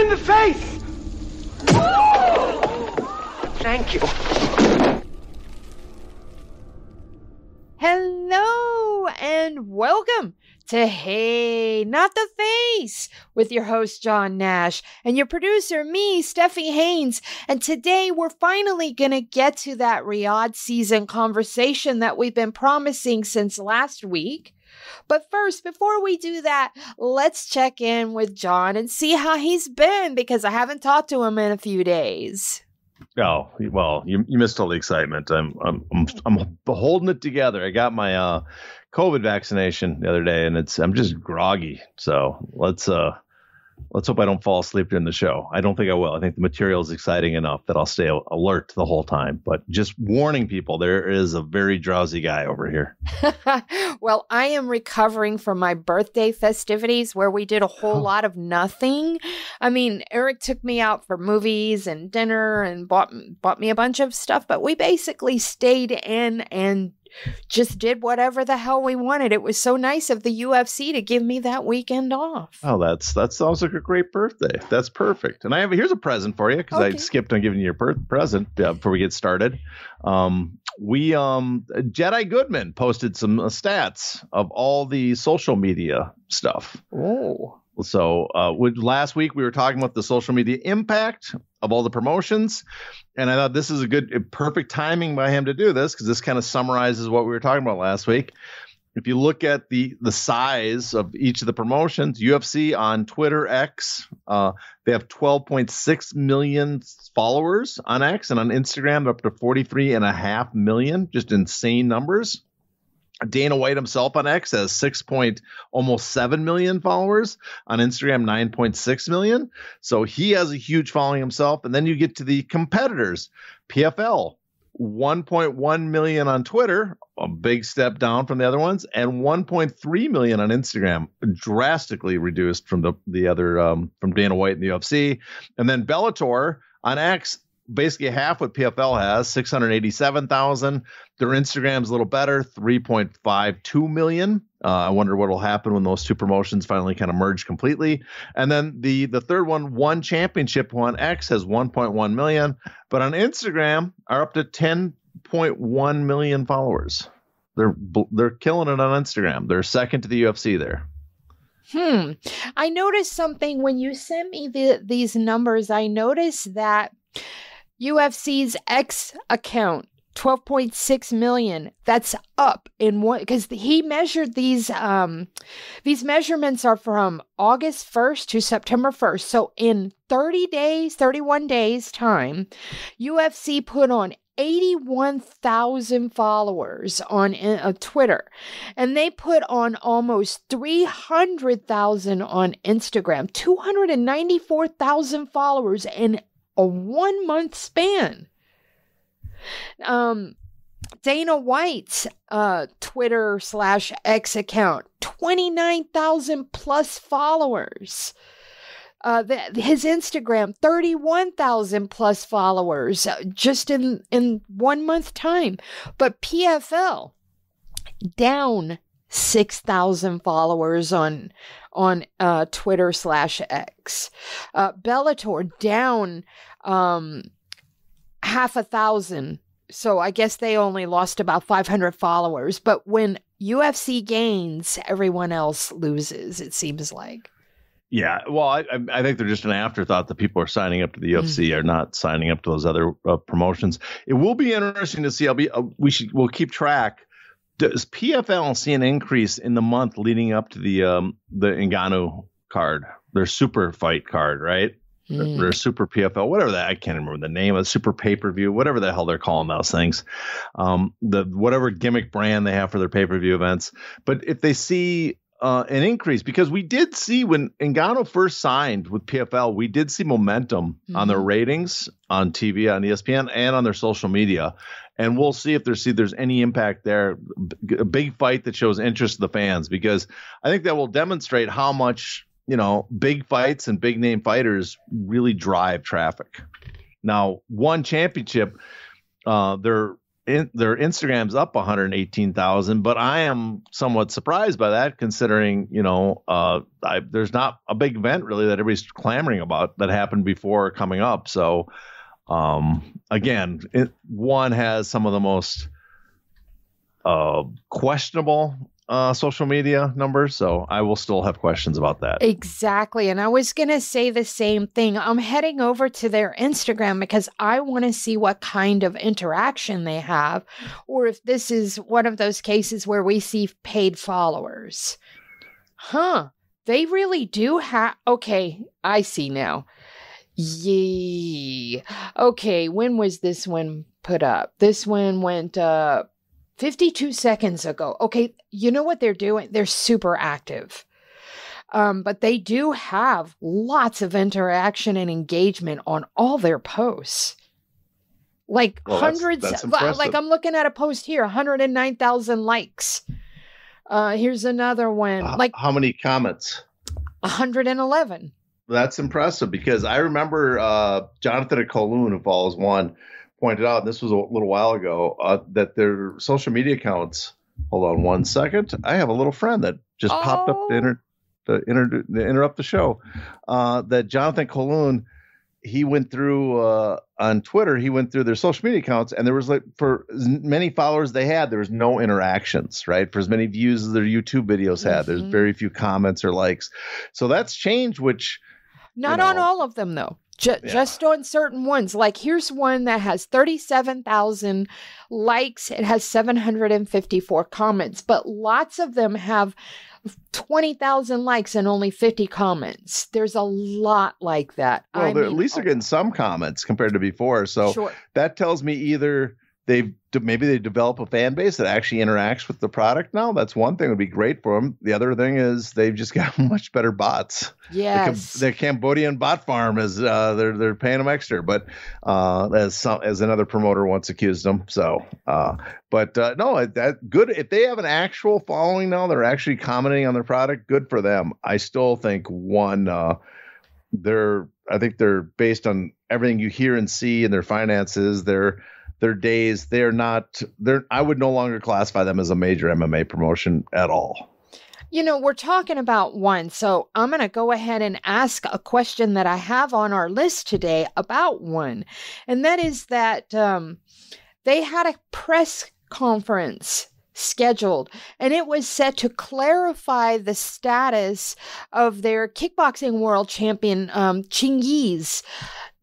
in the face! Thank you. Hello and welcome to Hey, Not the Face with your host, John Nash, and your producer, me, Steffi Haynes. And today we're finally going to get to that Riyadh season conversation that we've been promising since last week. But first, before we do that, let's check in with John and see how he's been, because I haven't talked to him in a few days. Oh, well, you missed all the excitement. I'm holding it together. I got my COVID vaccination the other day, and I'm just groggy. So let's hope I don't fall asleep during the show. I don't think I will. I think the material is exciting enough that I'll stay alert the whole time. But just warning people, there is a very drowsy guy over here. Well, I am recovering from my birthday festivities where we did a whole lot of nothing. I mean, Eric took me out for movies and dinner and bought me a bunch of stuff, but we basically stayed in and just did whatever the hell we wanted. It was so nice of the UFC to give me that weekend off. Oh, that sounds like a great birthday. That's perfect. And here's a present for you, because I skipped on giving you your present before we get started. Jedi Goodman posted some stats of all the social media stuff. Oh. So last week we were talking about the social media impact of all the promotions, and I thought this is perfect timing by him to do this, because this kind of summarizes what we were talking about last week. If you look at the size of each of the promotions, UFC on Twitter X, they have 12.6 million followers on X, and on Instagram they're up to 43.5 million. Just insane numbers. Dana White himself on X has almost 7 million followers. On Instagram, 9.6 million. So he has a huge following himself. And then you get to the competitors. PFL, 1.1 million on Twitter, a big step down from the other ones, and 1.3 million on Instagram, drastically reduced from the other from Dana White and the UFC. And then Bellator on X, basically half what PFL has, 687,000. Their Instagram's a little better, 3.52 million. I wonder what will happen when those two promotions finally kind of merge completely. And then the third one Championship One X has 1.1 million, but on Instagram are up to 10.1 million followers. They're killing it on Instagram. They're second to the UFC there. I noticed something when you sent me these numbers. I noticed that UFC's X account, 12.6 million. That's up in one, because he measured these measurements are from August 1st to September 1st. So in 31 days time, UFC put on 81,000 followers on Twitter, and they put on almost 300,000 on Instagram, 294,000 followers in a 1 month span. Dana White's Twitter/X account, 29,000 plus followers. His Instagram, 31,000 plus followers just in 1 month time. But PFL down 6,000 followers on Twitter/X. Bellator down 500,000. So I guess they only lost about 500 followers. But when UFC gains, everyone else loses, it seems like. Yeah, well, I think they're just an afterthought. The people are signing up to the UFC are not signing up to those other promotions. It will be interesting to see. We'll keep track. Does PFL see an increase in the month leading up to the Ngannou card, their super fight card, right? Their super PFL, whatever that, I can't remember the name of super pay-per-view, whatever the hell they're calling those things. Whatever gimmick brand they have for their pay-per-view events. But if they see an increase, because we did see when Ngannou first signed with PFL, we did see momentum on their ratings on TV, on ESPN, and on their social media. And we'll see if there's any impact there. A big fight that shows interest to the fans, because I think that will demonstrate how much, big fights and big name fighters really drive traffic. Now, one championship, their their Instagram's up 118,000, but I am somewhat surprised by that, considering, there's not a big event really that everybody's clamoring about that happened before coming up. So, again, one has some of the most questionable social media numbers, so I will still have questions about that. Exactly. And I was going to say the same thing. I'm heading over to their Instagram because I want to see what kind of interaction they have, or if this is one of those cases where we see paid followers. They really do have. Okay, I see now. Yee. Okay, when was this one put up? This one went 52 seconds ago. Okay, you know what they're doing? They're super active. But they do have lots of interaction and engagement on all their posts. Like hundreds. That's impressive. Like I'm looking at a post here, 109,000 likes. Here's another one. How many comments? 111. That's impressive, because I remember Jonathan at Kowloon, who follows one, pointed out, and this was a little while ago, that their social media accounts. Hold on one second. I have a little friend that just popped up to interrupt the show. That Jonathan Kowloon, he went through on Twitter. He went through their social media accounts, and there was, like, for as many followers they had, there was no interactions. Right, for as many views as their YouTube videos had, there's very few comments or likes. So that's changed, which not on all of them though. Just on certain ones. Like here's one that has 37,000 likes. It has 754 comments, but lots of them have 20,000 likes and only 50 comments. There's a lot like that. Well, at least they're getting some comments compared to before. So that tells me either maybe they develop a fan base that actually interacts with the product now. That's one thing that would be great for them. The other thing is they've just got much better bots. Yes. The Cambodian bot farm is they're paying them extra, but as another promoter once accused them. So, no, that good. If they have an actual following now, they're actually commenting on their product. Good for them. I still think I think they're based on everything you hear and see in their finances, their days, I would no longer classify them as a major MMA promotion at all. We're talking about one, so I'm going to go ahead and ask a question that I have on our list today about one. And that is that they had a press conference scheduled, and it was set to clarify the status of their kickboxing world champion, Chingiz.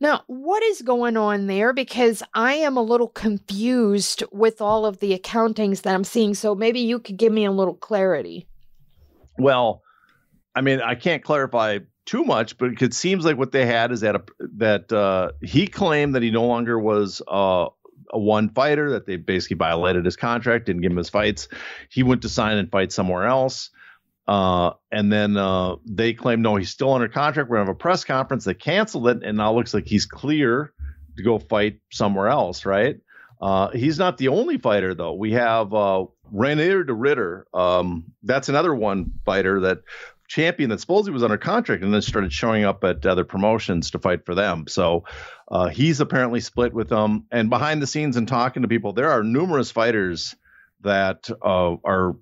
Now, what is going on there? Because I am a little confused with all of the accountings that I'm seeing. So maybe you could give me a little clarity. Well, I mean, I can't clarify too much, but it seems like what they had is that he claimed that he no longer was a one fighter, that they basically violated his contract, didn't give him his fights. He went to sign and fight somewhere else. And then they claim, no, he's still under contract. We're going to have a press conference. They canceled it, and now it looks like he's clear to go fight somewhere else, right? He's not the only fighter, though. We have Reinier de Ridder. That's another one fighter, that champion that supposedly was under contract and then started showing up at other promotions to fight for them. So he's apparently split with them. And behind the scenes and talking to people, there are numerous fighters that are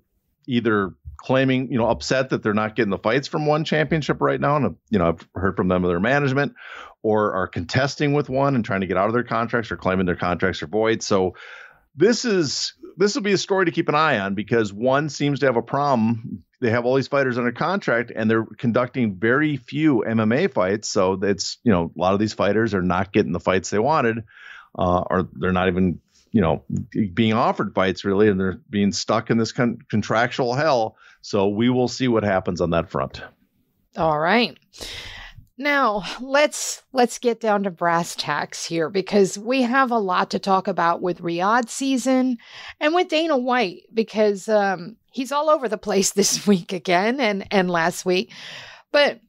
either claiming, upset that they're not getting the fights from one championship right now. And, I've heard from them of their management, or are contesting with one and trying to get out of their contracts, or claiming their contracts are void. So this will be a story to keep an eye on, because one seems to have a problem. They have all these fighters under contract, and they're conducting very few MMA fights. So it's, a lot of these fighters are not getting the fights they wanted, or they're not even, being offered fights really, and they're being stuck in this contractual hell. So we will see what happens on that front. All right. Now let's get down to brass tacks here, because we have a lot to talk about with Riyadh season and with Dana White, because he's all over the place this week again and last week. But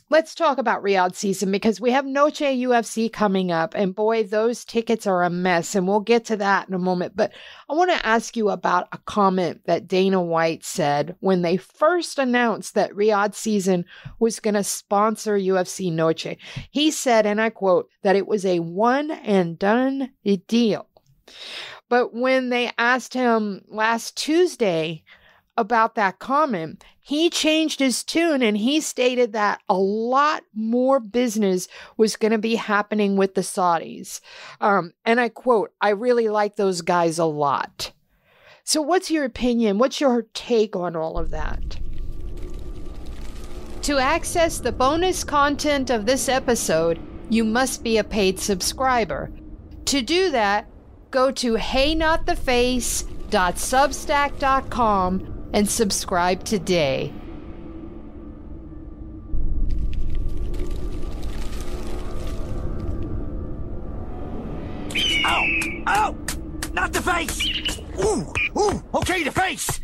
let's talk about Riyadh season, because we have Noche UFC coming up, and boy, those tickets are a mess, and we'll get to that in a moment. But I want to ask you about a comment that Dana White said when they first announced that Riyadh season was going to sponsor UFC Noche. He said, and I quote, that it was a one and done deal. But when they asked him last Tuesday about that comment, he changed his tune and he stated that a lot more business was going to be happening with the Saudis. And I quote, "I really like those guys a lot." So what's your opinion? What's your take on all of that? To access the bonus content of this episode, you must be a paid subscriber. To do that, go to heynottheface.substack.com and subscribe today. Ow! Ow! Not the face! Ooh! Ooh! Okay, the face!